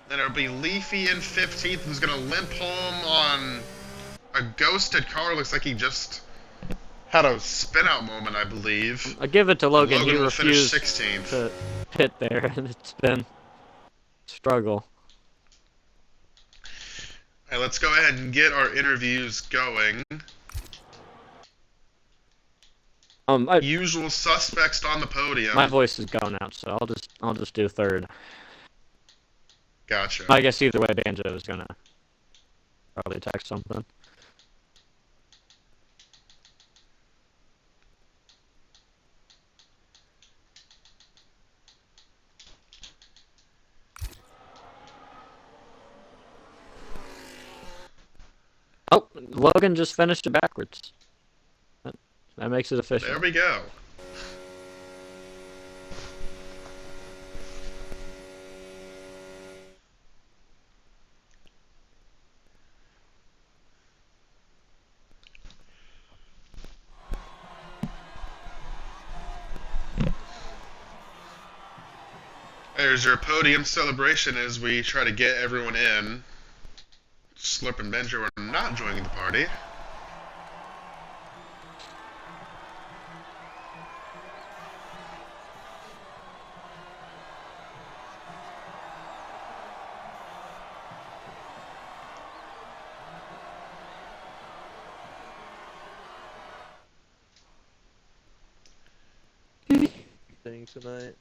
Then it'll be Leafy in 15th, who's going to limp home on a ghosted car. Looks like he just had a spin-out moment, I believe. I give it to Logan. He will finish refused 16th. to pit there, and it's been a struggle. All right, let's go ahead and get our interviews going. Usual suspects on the podium. My voice is going out, so I'll just do 3rd. Gotcha. I guess either way, Banjo is gonna probably text something. Oh, Logan just finished it backwards. That, that makes it There official. we go. There's your podium celebration as we try to get everyone in. Slurp and Benjo are not joining the party. Thing tonight.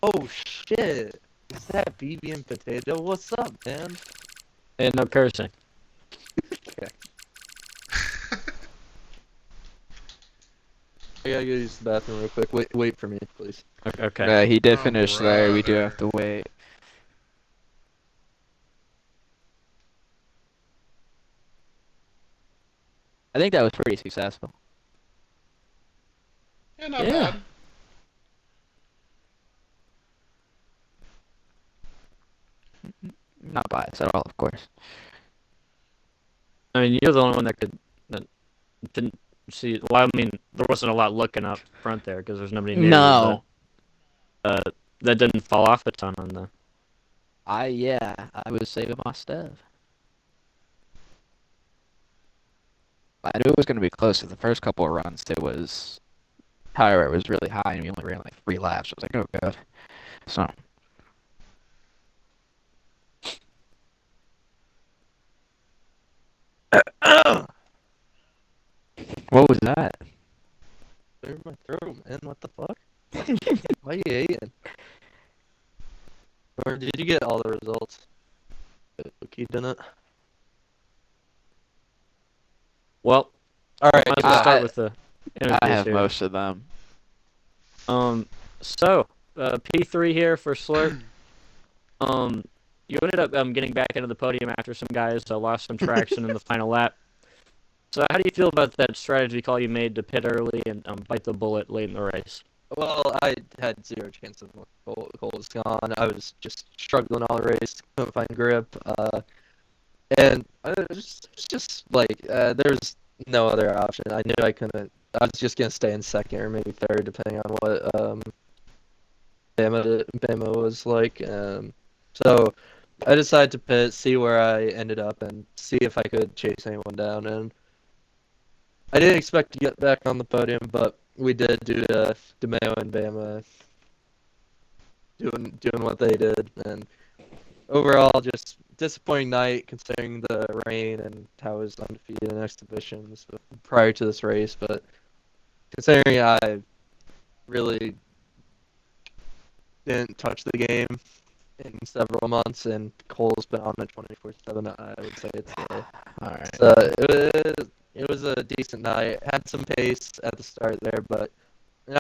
Oh shit! Is that BB and Potato? What's up, man? And no cursing. Okay. I gotta go use the bathroom real quick. Wait for me, please. Okay. He did Oh, finish there. We do brother. have to wait. I think that was pretty successful. Yeah, not Yeah. bad. Not biased at all, of course. I mean, you're the only one that didn't see. Well, I mean, there wasn't a lot looking up front there because there's nobody near you. No. But that didn't fall off a ton on the. I was saving my stuff. I knew it was going to be close. The first couple of runs, it was power rate was really high, and we only ran like 3 laps. I was like, oh god. So. What was that? Clear my throat, man. What the fuck? Why are you hating? Or did you get all the results? Cookie didn't. Well, All right. might as well start with the interviews I have here. most of them. So P3 here for Slurp. You ended up getting back into the podium after some guys lost some traction in the final lap. So how do you feel about that strategy call you made to pit early and bite the bullet late in the race? Well, I had zero chance of Cole was gone. I was just struggling all the race, couldn't find grip, and I was just like there's no other option. I knew I couldn't. I was just gonna stay in second or maybe third, depending on what Bama was like. So I decided to pit, see where I ended up, and see if I could chase anyone down. And I didn't expect to get back on the podium, but we did due to DeMeo and Bama doing what they did. And overall, just disappointing night considering the rain and how I was undefeated in exhibitions prior to this race. But considering I really didn't touch the game in several months, and Cole's been on it 24/7, I would say it's All right. it was a decent night. Had some pace at the start there, but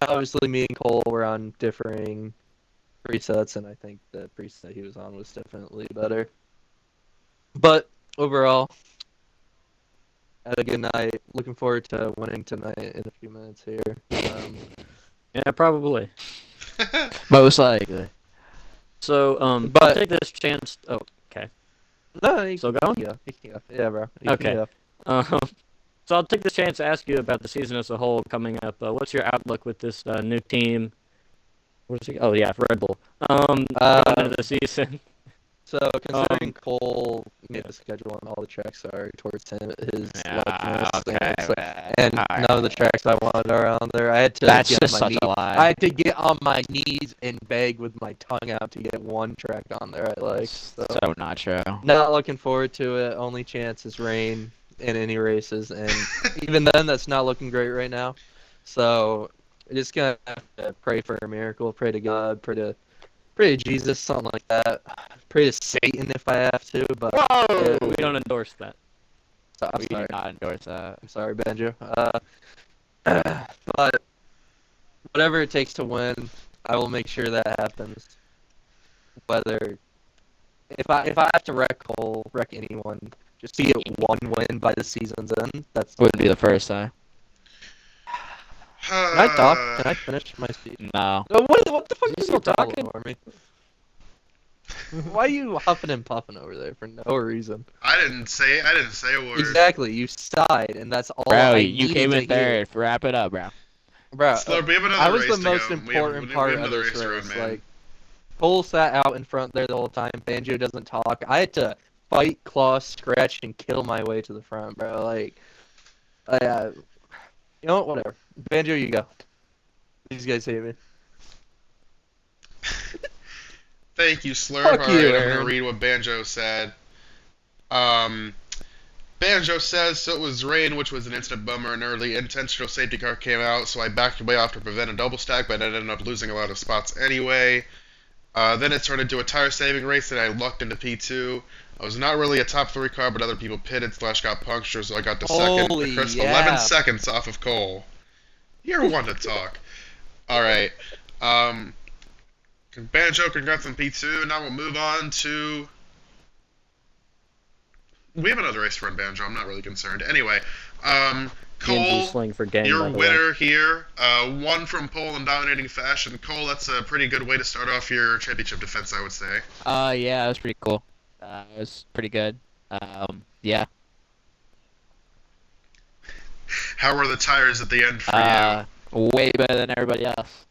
obviously me and Cole were on differing presets, and I think the preset he was on was definitely better. But overall, had a good night. Looking forward to winning tonight in a few minutes here. Yeah, probably. Most likely. So I'll But- take this chance. Oh, okay. No, you Still can going? go. You can go. Yeah, bro. You Okay. can go. So I'll take this chance to ask you about the season as a whole coming up. What's your outlook with this new team? What's it? Oh yeah, Red Bull. Going into the season. So considering Cole made the schedule and all the tracks are towards his likeness, and none of the tracks I wanted are on there, I had to That's get just on my such a lie. I had to get on my knees and beg with my tongue out to get one track on there I like. So not true. not looking forward to it. Only chance is rain in any races, and even then, that's not looking great right now. So just gonna have to pray for a miracle, pray to God, pray to Jesus, something like that. Pray to Satan if I have to, but Whoa! We don't endorse that. I'm We sorry. do not endorse that. I'm sorry, Benjo. But whatever it takes to win, I will make sure that happens. Whether if I have to wreck anyone, just to get one win by the season's end, that's Wouldn't be the first time. Can I talk? Can I finish my speech? No. What the fuck You are still you talking talking? for me? Why are you huffing and puffing over there for no reason? I didn't say a word. Exactly, you sighed, and that's all Bro, I you needed came to in hear. third. Wrap it up, bro. Bro, Slurp, we have another I was race the to most go. important we part have of another this race to run, race. man. Like, Cole sat out in front there the whole time. Banjo doesn't talk. I had to fight, claw, scratch, and kill my way to the front, bro. Like, you know what? Whatever. Banjo, you go. These guys hate me. Thank you, Slurp. Fuck All you, right, I'm gonna Aaron. read what Banjo said. Um, Banjo says, so it was rain, which was an instant bummer. An early intentional safety car came out, so I backed away off to prevent a double stack, but I ended up losing a lot of spots anyway. Then it turned into a tire saving race, and I lucked into P2. I was not really a top 3 car, but other people pitted / got punctured, so I got to second. Holy A crisp yeah. 11 seconds off of Cole. You're one to talk. All right. Banjo, congrats on P2. Now we'll move on to. We have another race to run, Banjo. I'm not really concerned. Anyway, DMG Cole, sling for gang, your by the way. winner here. One from pole in dominating fashion. Cole, that's a pretty good way to start off your championship defense, I would say. Yeah, it was pretty cool. It was pretty good. Yeah. How were the tires at the end for Way better than everybody else.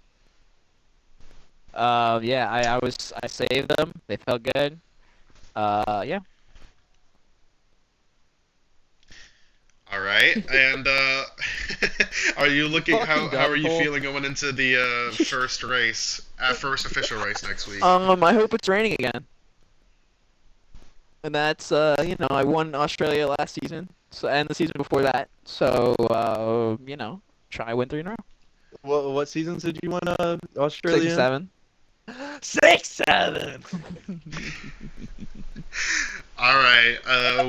Yeah, I saved them. They felt good. Yeah. All right, and are you looking? Fucking How are you Cole. feeling going into the first race, first official race next week? I hope it's raining again. And that's I won Australia last season, so and the season before that. So try win 3 in a row. What seasons did you win Six Australia? and 7. 6-7. All right,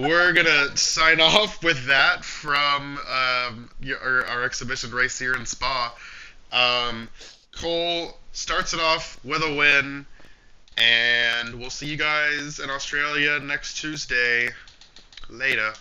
we're gonna sign off with that from our exhibition race here in Spa. Cole starts it off with a win, and we'll see you guys in Australia next Tuesday. Later.